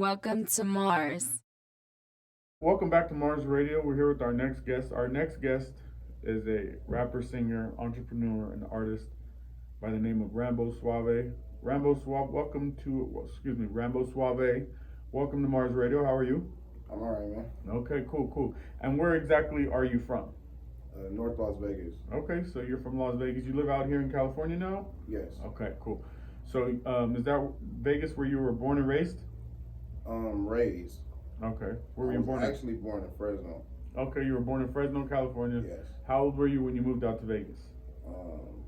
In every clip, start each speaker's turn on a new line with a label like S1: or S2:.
S1: Welcome to Mars.
S2: Welcome back to Mars Radio. We're here with our next guest. Our next guest is a rapper, singer, entrepreneur, and artist by the name of Rambo Suave. Rambo Suave, Rambo Suave. Welcome to Mars Radio. How are you?
S3: I'm alright, man.
S2: Okay, cool. And where exactly are you from?
S3: North Las Vegas.
S2: Okay, so you're from Las Vegas. You live out here in California now?
S3: Yes.
S2: Okay, cool. So is that Vegas where you were born and raised?
S3: Raised.
S2: Okay. Where were
S3: I
S2: you
S3: was
S2: born?
S3: actually born in Fresno.
S2: Okay, you were born in Fresno, California.
S3: Yes.
S2: How old were you when you moved out to Vegas?
S3: Um,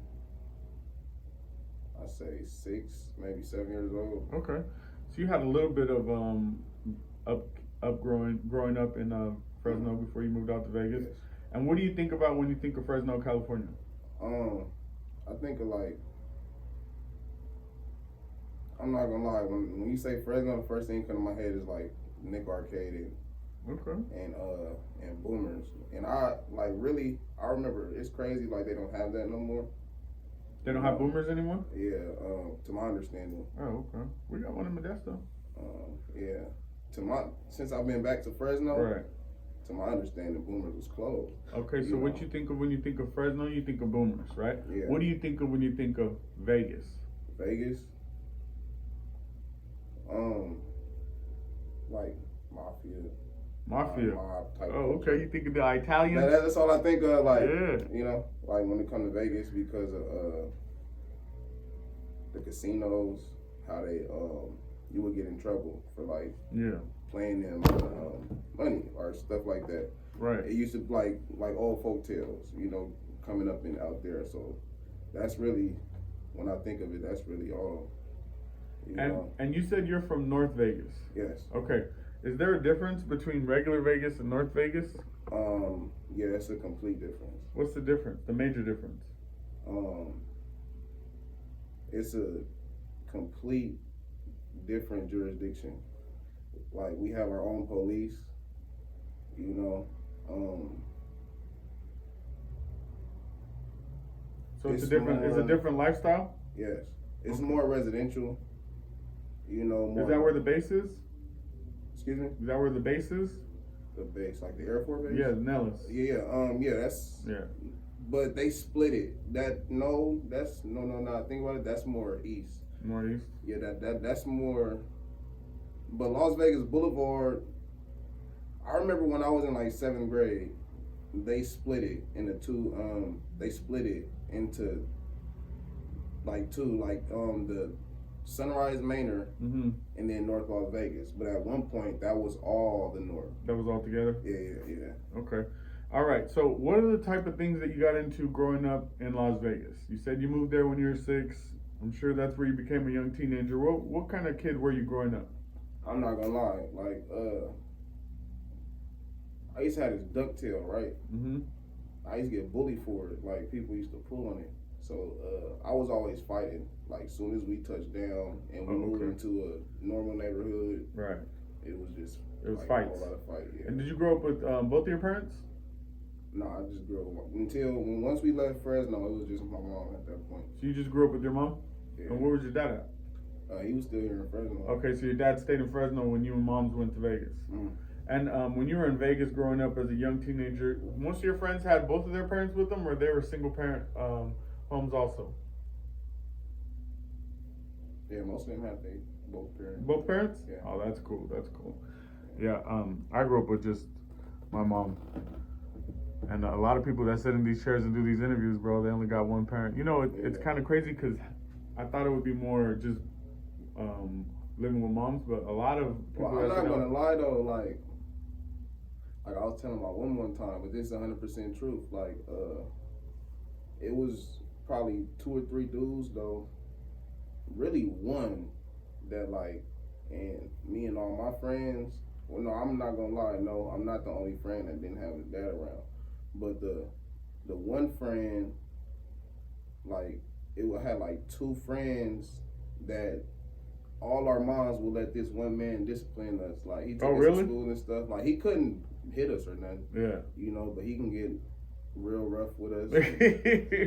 S3: I say 6, maybe 7 years old.
S2: Okay, so you had a little bit of growing up in Fresno before you moved out to Vegas.
S3: Yes.
S2: And what do you think about when you think of Fresno, California?
S3: I think of like, I'm not gonna lie, when you say Fresno, the first thing that comes to my head is like Nick Arcade
S2: Okay.
S3: and Boomers. And I remember it's crazy like they don't have that no more.
S2: They don't have boomers anymore?
S3: Yeah, to my understanding.
S2: Oh, okay. We got one in Modesto.
S3: Yeah. Since I've been back to Fresno,
S2: Right.
S3: to my understanding, Boomers was closed.
S2: Okay, so what you think of when you think of Fresno? You think of boomers, right?
S3: Yeah.
S2: What do you think of when you think of Vegas?
S3: Vegas, like mafia.
S2: Mafia.
S3: Mob type
S2: Oh,
S3: culture.
S2: okay. You think of the Italians?
S3: That's all I think of. Like,
S2: Yeah.
S3: like when it comes to Vegas because of the casinos, how they you would get in trouble for like
S2: Yeah.
S3: playing them money or stuff like that.
S2: Right.
S3: It used to like old folk tales, coming up and out there. So that's really when I think of it. That's really all.
S2: And you said you're from North Vegas.
S3: Yes.
S2: Okay. Is there a difference between regular Vegas and North Vegas?
S3: Yeah, it's a complete difference.
S2: What's the difference? The major difference?
S3: It's a complete different jurisdiction. Like we have our own police, you know.
S2: So it's a different lifestyle?
S3: Yes. It's more residential, more.
S2: Is that where the base is?
S3: Excuse me?
S2: Is that where the base is?
S3: The base, like the Air Force base?
S2: Yeah, Nellis.
S3: Yeah, that's.
S2: Yeah.
S3: But they split it. No. Think about it. That's more east.
S2: More east.
S3: Yeah, that's more. But Las Vegas Boulevard. I remember when I was in like 7th grade, they split it into two. They split it into like two, the Sunrise Manor and then North Las Vegas. But at one point, that was all the North.
S2: That was all together?
S3: Yeah.
S2: Okay. All right. So what are the type of things that you got into growing up in Las Vegas? You said you moved there when you were 6. I'm sure that's where you became a young teenager. What kind of kid were you growing up?
S3: I'm not gonna lie. Like, I used to have this ducktail, right? I used to get bullied for it. Like, people used to pull on it. So I was always fighting. Like, soon as we touched down and we moved into a normal neighborhood,
S2: right?
S3: It was
S2: fights.
S3: A whole lot of fight. Yeah.
S2: And did you grow up with both of your parents?
S3: No, I just grew up once we left Fresno, it was just my mom at that point.
S2: So you just grew up with your mom?
S3: Yeah.
S2: And where was your dad at?
S3: He was still here in Fresno.
S2: Okay, so your dad stayed in Fresno when you and moms went to Vegas. And when you were in Vegas growing up as a young teenager, most of your friends had both of their parents with them, or they were single parent homes also?
S3: Yeah, most of them had both parents.
S2: Both parents?
S3: Yeah.
S2: Oh, that's cool. Yeah, I grew up with just my mom. And a lot of people that sit in these chairs and do these interviews, bro, they only got one parent. It's kind of crazy because I thought it would be more just living with moms, but a lot of people.
S3: Well, I'm not gonna lie though, like I was telling my one time, but this is 100% truth. Like, it was probably 2 or 3 dudes though, really one that and me and all my friends. Well, no, I'm not gonna lie. No, I'm not the only friend that didn't have his dad around, but the one friend, it had 2 friends that all our moms would let this one man discipline us. Like, he took us to school and stuff. Like, he couldn't hit us or nothing.
S2: Yeah.
S3: But he can get real rough with us.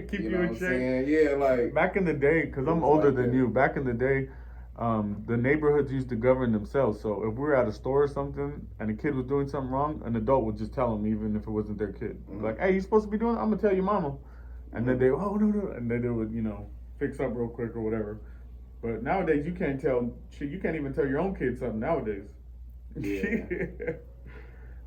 S2: Keep you in check.
S3: Yeah,
S2: back in the day, because I'm older than you. Back in the day, the neighborhoods used to govern themselves. So if we were at a store or something and a kid was doing something wrong, an adult would just tell them, even if it wasn't their kid.
S3: Mm-hmm.
S2: Like, hey, you supposed to be doing it? I'm gonna tell your mama. And
S3: Mm-hmm.
S2: then they, oh no, and then they would, fix up real quick or whatever. But nowadays you can't tell shit. You can't even tell your own kid something nowadays.
S3: Yeah.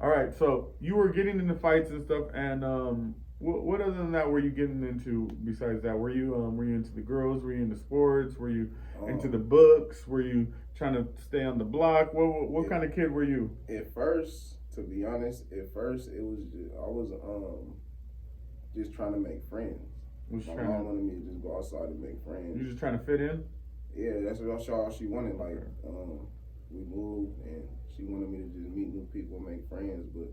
S2: All right, so you were getting into fights and stuff, and what other than that were you getting into besides that? Were you into the girls? Were you into sports? Were you into the books? Were you trying to stay on the block? What kind of kid were you?
S3: At first, to be honest, it was I was just trying to make friends. My mom wanted me to just go outside and make friends.
S2: You just trying to fit in?
S3: Yeah, that's all she wanted. Like, we moved and she wanted me to just meet new people and make friends, but.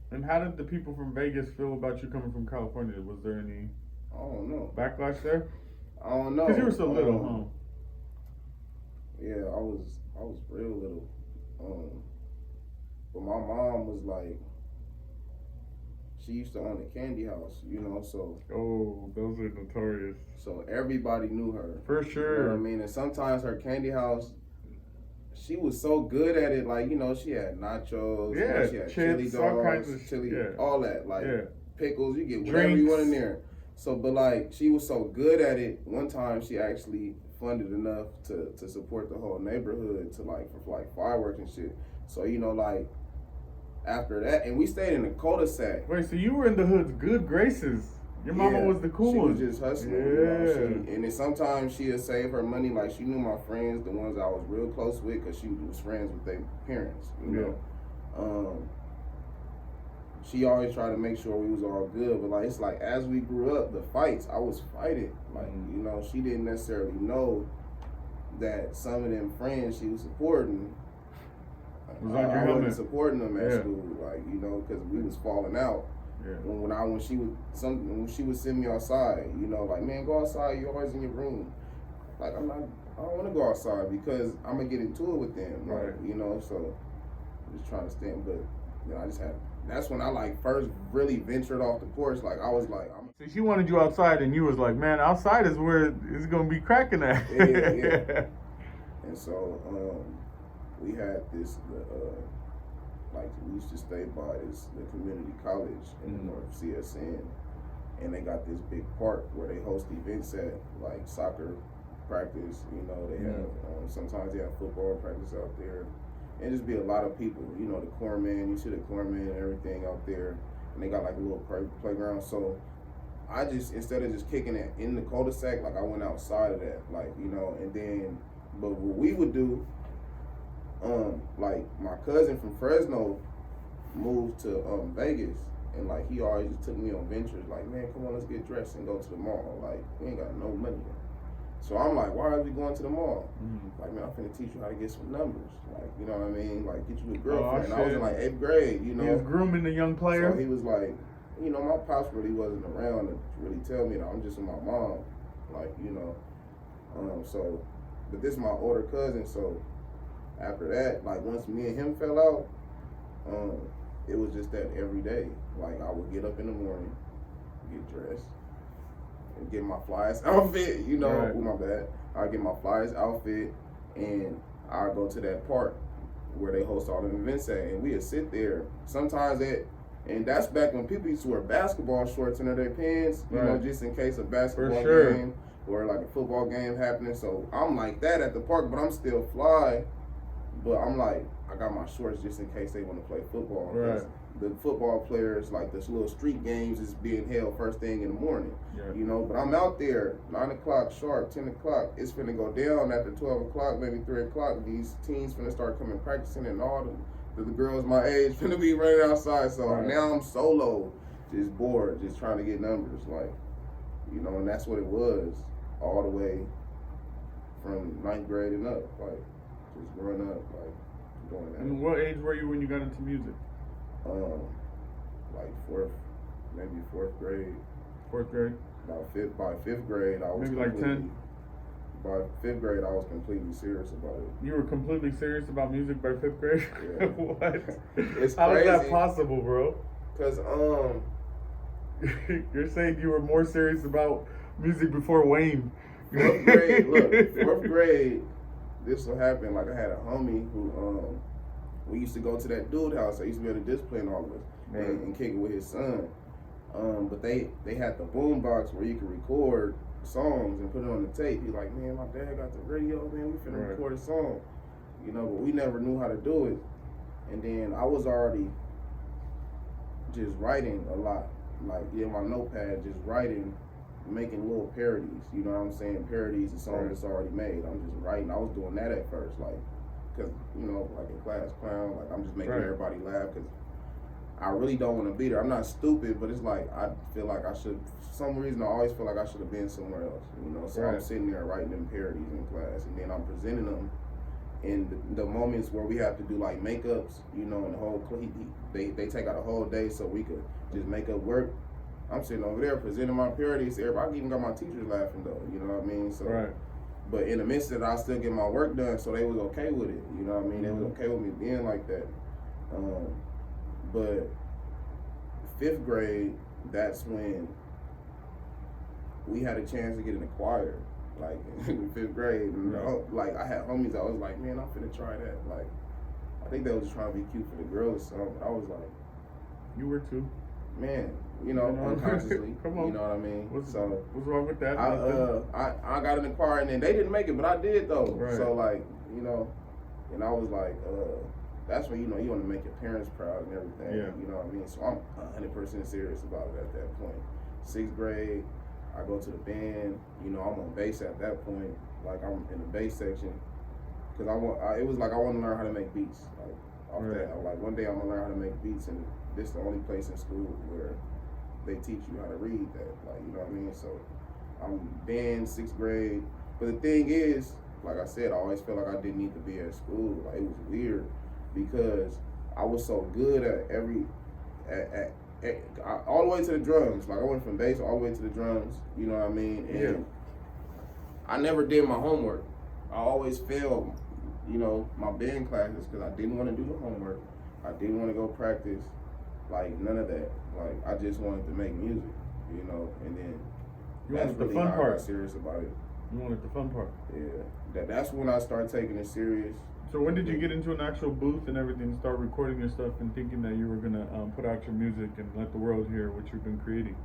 S2: And how did the people from Vegas feel about you coming from California? Was there any
S3: I don't know.
S2: backlash there?
S3: I don't know.
S2: Because you were so little, huh?
S3: Yeah, I was real little. But my mom was like, she used to own a candy house, so.
S2: Oh, those are notorious.
S3: So everybody knew her.
S2: For sure.
S3: You know what I mean? And sometimes her candy house, she was so good at it, like, she had nachos,
S2: yeah,
S3: she had
S2: chips,
S3: chili dogs,
S2: all kinds of
S3: all that, like pickles, you get whatever
S2: Drinks.
S3: you want in there. So, but like, she was so good at it, one time she actually funded enough to support the whole neighborhood for fireworks and shit. So, like, after that, and we stayed in the cul-de-sac.
S2: Wait, so you were in the hood's good graces. Your mama was the cool one.
S3: She was just hustling.
S2: Yeah.
S3: And then sometimes she'd save her money. Like, she knew my friends, the ones I was real close with, because she was friends with their parents, She always tried to make sure we was all good. But, like, it's like, as we grew up, the fights, I was fighting. Like, she didn't necessarily know that some of them friends she was supporting, I wasn't supporting them at school, like, because we was falling out.
S2: Yeah.
S3: When she would send me outside, like, man, go outside. You're always in your room. Like, I don't want to go outside because I'm gonna get into it with them, like, So I'm just trying to stand, but that's when I like first really ventured off the porch. Like, I was like,
S2: so she wanted you outside, and you was like, man, outside is where it's gonna be cracking at.
S3: Yeah. And so we had this. Like, we used to stay by the community college in North CSN, and they got this big park where they host events at, like soccer practice. They have sometimes they have football practice out there, and just be a lot of people. The corpsman, you see the corpsman and everything out there, and they got like a little playground. So I just, instead of just kicking it in the cul-de-sac, like, I went outside of that, like, and then, but what we would do. Like, my cousin from Fresno moved to Vegas, and like, he always just took me on ventures. Like, man, come on, let's get dressed and go to the mall. Like, we ain't got no money. So I'm like, why are we going to the mall? Like, man, I'm finna teach you how to get some numbers. Like, you know what I mean? Like, get you a girlfriend. I was in like 8th grade.
S2: He was grooming the young player.
S3: So he was like, my pops really wasn't around to really tell me that. I'm just with my mom. Like, so, but this is my older cousin, so. After that, like, once me and him fell out, it was just that every day. Like, I would get up in the morning, get dressed, and get my flyest outfit,
S2: Right.
S3: Oh, my bad. I'd get my flyest outfit, and I'd go to that park where they host all the events at, and we'd sit there. Sometimes and that's back when people used to wear basketball shorts under their pants, just in case a basketball game or like a football game happening. So I'm like that at the park, but I'm still fly. But I'm like, I got my shorts just in case they want to play football.
S2: Right.
S3: The football players, like, this little street games is being held first thing in the morning.
S2: Yeah.
S3: But I'm out there 9 o'clock sharp, 10 o'clock. It's finna go down after 12 o'clock, maybe 3 o'clock. These teens finna start coming practicing, and all the girls my age finna be running outside. So now I'm solo, just bored, just trying to get numbers, like, and that's what it was all the way from 9th grade and up, like. Just growing up, like, doing that.
S2: And what age were you when you got into music?
S3: Like maybe fourth grade.
S2: 4th grade?
S3: By fifth grade, I was
S2: maybe like 10?
S3: By 5th grade, I was completely serious about it.
S2: You were completely serious about music by 5th grade?
S3: Yeah.
S2: What?
S3: It's
S2: How
S3: crazy.
S2: is that possible, bro?
S3: Cause
S2: You're saying you were more serious about music before Wayne.
S3: 4th grade, look, 4th grade, this will happen. Like I had a homie who we used to go to that dude house. I used to be able to discipline all of us and kick it with his son. But they had the boom box where you could record songs and put it on the tape. He's like, man, my dad got the radio, man, we finna record a song. You know, but we never knew how to do it. And then I was already just writing a lot. Like, my notepad, just writing, making little parodies. You know what I'm saying? Parodies of songs that's already made. I'm just writing. I was doing that at first, like, because, you know, like in class clown, like I'm just making everybody laugh because I really don't want to be there. I'm not stupid, but it's like I feel like I should. For some reason, I always feel like I should have been somewhere else. You know, so I'm sitting there writing them parodies in class, and then I'm presenting them in the moments where we have to do like makeups. You know, and the whole they take out a whole day so we could just make up work. I'm sitting over there presenting my parodies to everybody. I even got my teachers laughing though. You know what I mean? So. But in the midst of it, I still get my work done, so they was okay with it. You know what I mean? They was okay with me being like that. But 5th grade, that's when we had a chance to get in the choir. Like in 5th grade, like I had homies. I was like, man, I'm finna try that. Like, I think they was just trying to be cute for the girls or something. But I was like,
S2: you were too.
S3: Man, you know, unconsciously.
S2: Come on.
S3: You know what I mean?
S2: What's wrong with that?
S3: I got in the choir and then they didn't make it, but I did though.
S2: Right.
S3: So like, you know, and I was like, that's when, you know, you want to make your parents proud and everything.
S2: Yeah.
S3: You know what I mean? So I'm 100% serious about it at that point. 6th grade, I go to the band. You know, I'm on bass at that point. Like I'm in the bass section because it was like I want to learn how to make beats. Like off that, I'm like one day I'm gonna learn how to make beats, and this is the only place in school where they teach you how to read that. Like, you know what I mean? So I'm band 6th grade. But the thing is, like I said, I always felt like I didn't need to be at school. Like it was weird because I was so good at all the way to the drums. Like I went from bass all the way to the drums. You know what I mean? And I never did my homework. I always failed, you know, my band classes because I didn't want to do the homework. I didn't want to go practice. Like none of that. Like I just wanted to make music, you know. And then that's really how I got serious about it.
S2: You wanted the fun part.
S3: Yeah, that's when I started taking it serious.
S2: So when did you get into an actual booth and everything, start recording your stuff and thinking that you were gonna put out your music and let the world hear what you've been creating?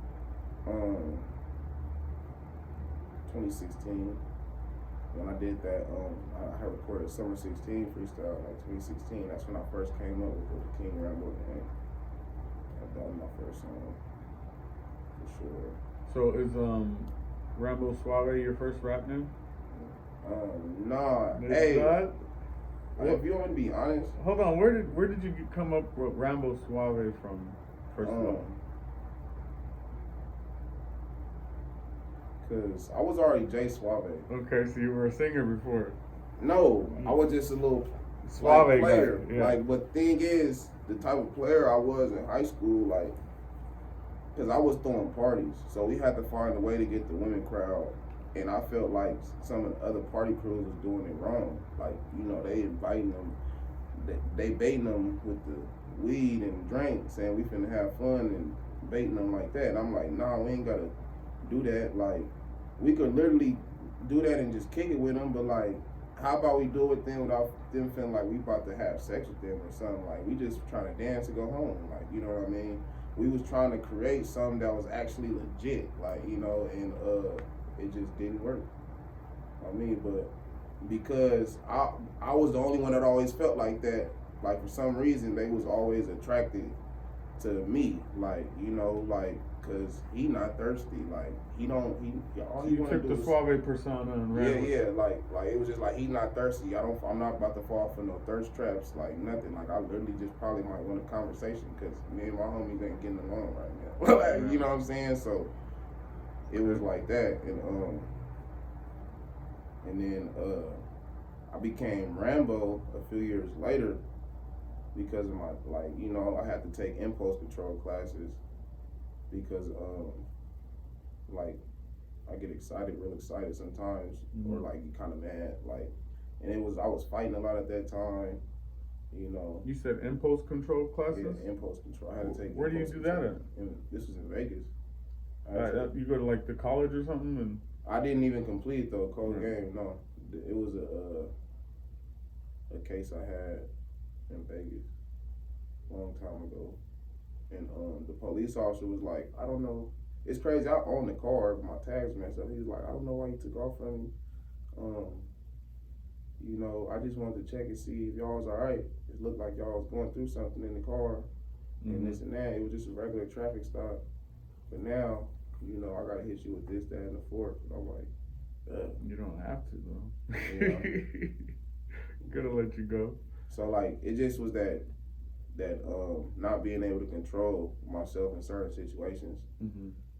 S3: 2016. When I did that, I recorded Summer 16 freestyle, like 2016. That's when I first came up with the King Rambo name. That was my first song, for sure.
S2: So is Rambo Suave your first rap name?
S3: Nah. If you want to be honest.
S2: Hold on, where did you come up with Rambo Suave from, first of all?
S3: Cause I was already Jay Suave.
S2: Okay, so you were a singer before.
S3: No, I was just a little
S2: Suave
S3: player.
S2: guy. Yeah.
S3: Like, but thing is, the type of player I was in high school, like, cause I was throwing parties, so we had to find a way to get the women crowd. And I felt like some of the other party crews was doing it wrong. Like, you know, they inviting them, they baiting them with the weed and drinks, saying we finna have fun and baiting them like that. And I'm like, nah, we ain't gotta do that. Like, we could literally do that and just kick it with them, but like, how about we do it then without them feeling like we about to have sex with them or something? Like, we just trying to dance and go home. Like, you know what I mean? We was trying to create something that was actually legit, like, you know, and it just didn't work. I mean, but because I was the only one that always felt like that. Like, for some reason, they was always attracted to me. Like, you know, like, cause he not thirsty. Like, all he
S2: you took the Suave persona and ran with it.
S3: Like it was just like, he not thirsty. I'm not about to fall for no thirst traps. Like nothing. Like I literally just probably might want a conversation because me and my homies ain't getting along right now. Like, you know what I'm saying? So it was like that, and then I became Rambo a few years later because of my, like, you know, I had to take impulse control classes because like I get real excited sometimes, or like kind of mad, like, and I was fighting a lot at that time, you know.
S2: You said impulse control classes?
S3: Yeah, impulse control. I had to take.
S2: Where do you do that at?
S3: This was in Vegas.
S2: You go to like the college or something, and
S3: I didn't even complete though. Cold game, no. It was a case I had in Vegas a long time ago, and the police officer was like, I don't know. It's crazy. I own the car, but my tags messed up. He was like, I don't know why you took off from me. You know, I just wanted to check and see if y'all was all right. It looked like y'all was going through something in the car, and this and that. It was just a regular traffic stop. But now, you know, I gotta hit you with this, that, and the fourth. And I'm like,
S2: you don't have to though.
S3: Yeah.
S2: Gonna let you go.
S3: So like, it just was that not being able to control myself in certain situations.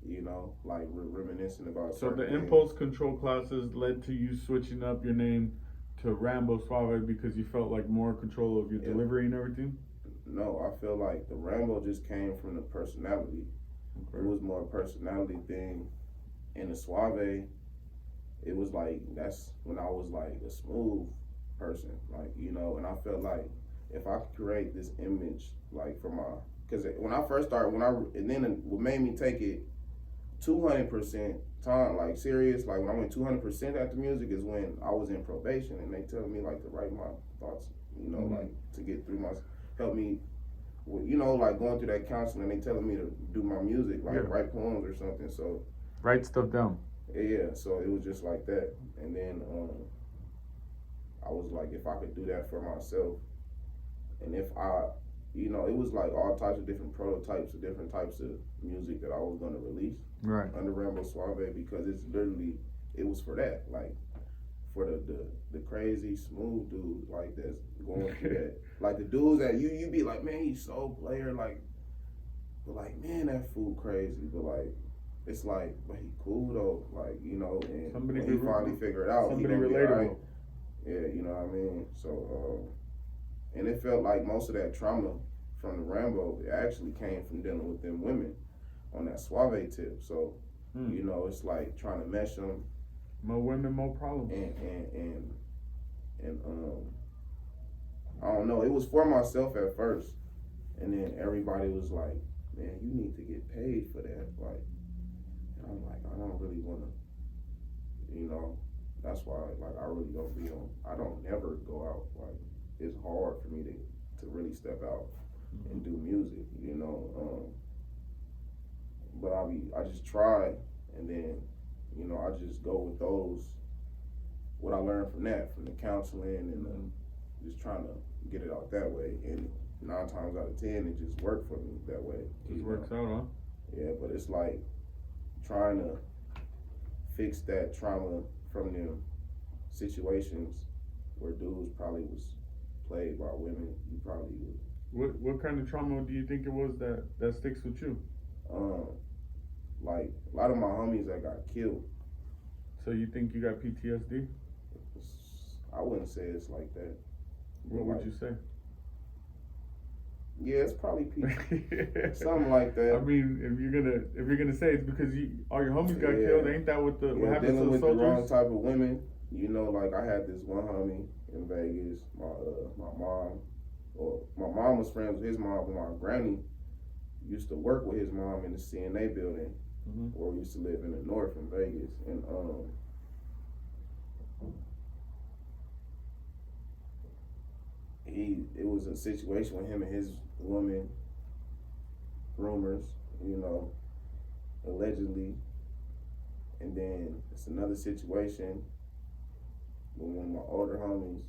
S3: You know, like reminiscing about.
S2: So the
S3: things.
S2: impulse control classes led to you switching up your name to Rambo Suave because you felt like more control of your delivery and everything?
S3: No, I feel like the Rambo just came from the personality. Okay. It was more a personality thing. And the Suave, it was like, that's when I was like a smooth person. Like, you know, and I felt like if I could create this image, like for my, because when I first started, and then what made me take it 200% time, like serious, like when I went 200% at the music is when I was in probation and they tell me like to write my thoughts, you know, like to get through help me with, you know, like going through that counseling, they telling me to do my music, like write poems or something. So
S2: write stuff down.
S3: Yeah, so it was just like that. And then I was like, if I could do that for myself, and if I, you know, it was like all types of different prototypes of different types of music that I was gonna release under Rambo Suave, because it's literally, it was for that, like for the crazy smooth dude like that's going through that, like the dudes that you be like, man, he's so player, like, but like, man, that fool crazy, but like, it's like, but he cool though, like, you know, and somebody when he finally figured it out,
S2: somebody
S3: he
S2: relatable.
S3: right. Yeah, you know what I mean? So, and it felt like most of that trauma from the Rambo, it actually came from dealing with them women on that Suave tip. So, you know, it's like trying to mesh them.
S2: More women, more problems.
S3: And I don't know, it was for myself at first. And then everybody was like, man, you need to get paid for that. Like, and I'm like, I don't really want to, you know, that's why, like, I really don't be on, I don't never go out. Like, it's hard for me to really step out and do music, you know. But I just try, and then, you know, I just go with those, what I learned from that, from the counseling, and just trying to get it out that way. And 9 times out of 10, it just worked for me that way.
S2: Just works out, huh?
S3: Yeah, but it's like trying to fix that trauma from them situations where dudes probably was played by women. You probably would.
S2: What kind of trauma do you think it was that sticks with you?
S3: Like a lot of my homies that got killed.
S2: So you think you got PTSD?
S3: I wouldn't say it's like that.
S2: What would you say?
S3: Yeah, it's probably something like that.
S2: I mean, if you're gonna say it's because all your homies got killed, ain't that what happened to
S3: dealing
S2: the
S3: with
S2: soldiers?
S3: The wrong type of women. You know, like I had this one homie in Vegas. My mom was friends with his mom, but my granny used to work with his mom in the CNA building where we used to live in the north in Vegas, and it was a situation with him and his woman, rumors, you know, allegedly. And then it's another situation with one of my older homies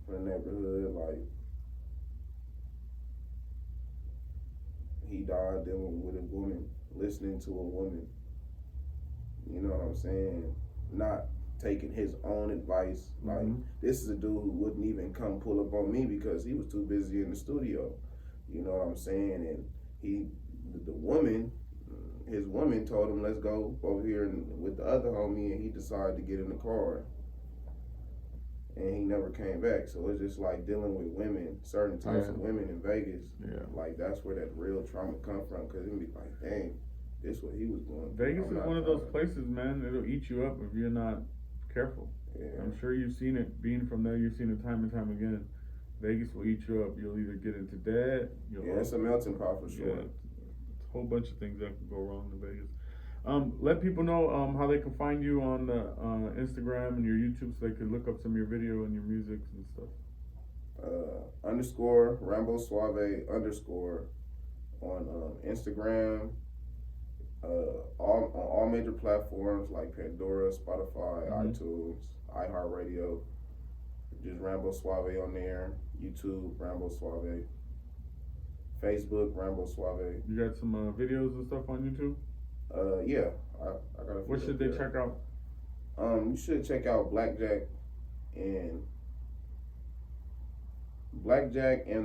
S3: from the neighborhood, like, he died dealing with a woman, listening to a woman. You know what I'm saying? Not taking his own advice. Like, this is a dude who wouldn't even come pull up on me because he was too busy in the studio. You know what I'm saying? And his woman told him, let's go over here with the other homie, and he decided to get in the car. And he never came back. So it's just like dealing with women, certain types of women in Vegas. Yeah. Like, that's where that real trauma come from, because it'd be like, dang, this what he was going through.
S2: Vegas is one of those places, man, it'll eat you up if you're not careful. Yeah. I'm sure you've seen it. Being from there, you've seen it time and time again. Vegas will eat you up. You'll either get into debt.
S3: It's a melting pot for sure.
S2: Yeah, it's a whole bunch of things that can go wrong in Vegas. Let people know how they can find you on Instagram and your YouTube, so they can look up some of your video and your music and stuff.
S3: underscore Rambo Suave underscore on Instagram. On all major platforms like Pandora, Spotify, iTunes, iHeartRadio. Just Rambo Suave on there. YouTube, Rambo Suave. Facebook, Rambo Suave.
S2: You got some videos and stuff on YouTube?
S3: Yeah, I got a few.
S2: What should they check out?
S3: You should check out Blackjack and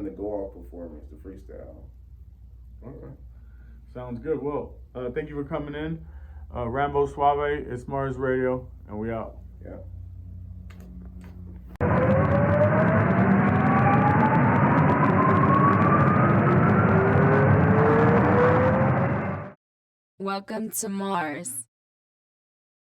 S3: the Go Off performance, the freestyle.
S2: Okay. Sounds good. Well, thank you for coming in. Rambo Suave, it's Mars Radio, and we out.
S3: Yeah.
S1: Welcome to Mars.